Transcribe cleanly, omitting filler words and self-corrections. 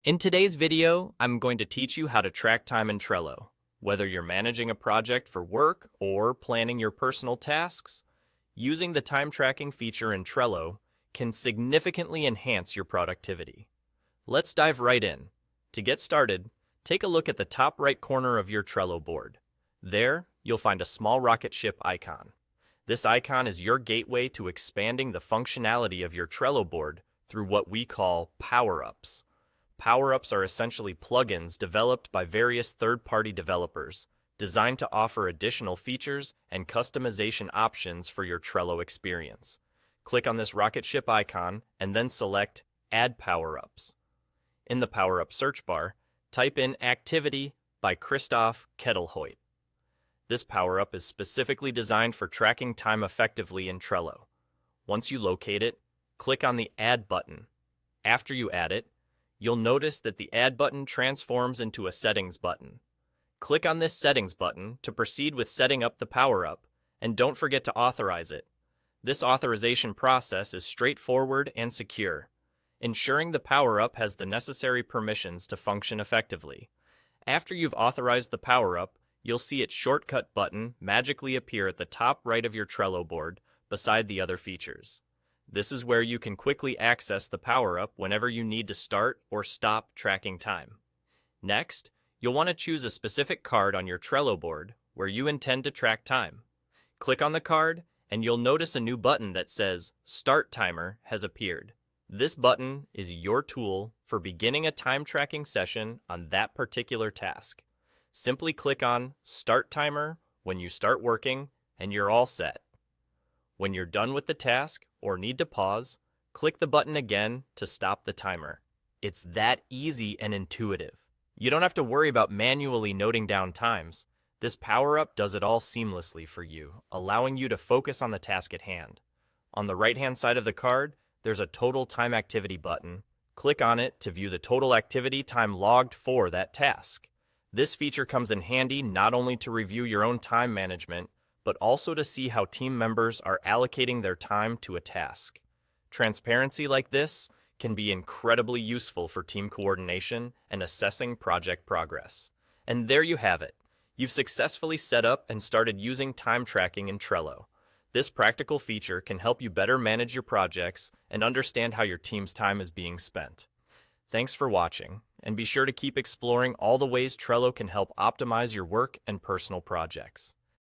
In today's video, I'm going to teach you how to track time in Trello. Whether you're managing a project for work or planning your personal tasks, using the time tracking feature in Trello can significantly enhance your productivity. Let's dive right in. To get started, take a look at the top right corner of your Trello board. There, you'll find a small rocket ship icon. This icon is your gateway to expanding the functionality of your Trello board through what we call power-ups. Power-ups are essentially plugins developed by various third-party developers, designed to offer additional features and customization options for your Trello experience. Click on this rocket ship icon and then select Add Power-ups. In the Power-up search bar, type in Activity by Christoph Kettelhoit. This power-up is specifically designed for tracking time effectively in Trello. Once you locate it, click on the Add button. After you add it, you'll notice that the Add button transforms into a Settings button. Click on this Settings button to proceed with setting up the power-up, and don't forget to authorize it. This authorization process is straightforward and secure, ensuring the power-up has the necessary permissions to function effectively. After you've authorized the power-up, you'll see its shortcut button magically appear at the top right of your Trello board beside the other features. This is where you can quickly access the power-up whenever you need to start or stop tracking time. Next, you'll want to choose a specific card on your Trello board where you intend to track time. Click on the card, and you'll notice a new button that says Start Timer has appeared. This button is your tool for beginning a time tracking session on that particular task. Simply click on Start Timer when you start working, and you're all set. When you're done with the task or need to pause, click the button again to stop the timer. It's that easy and intuitive. You don't have to worry about manually noting down times. This power-up does it all seamlessly for you, allowing you to focus on the task at hand. On the right-hand side of the card, there's a Total Time Activity button. Click on it to view the total activity time logged for that task. This feature comes in handy not only to review your own time management, but also to see how team members are allocating their time to a task. Transparency like this can be incredibly useful for team coordination and assessing project progress. And there you have it. You've successfully set up and started using time tracking in Trello. This practical feature can help you better manage your projects and understand how your team's time is being spent. Thanks for watching, and be sure to keep exploring all the ways Trello can help optimize your work and personal projects.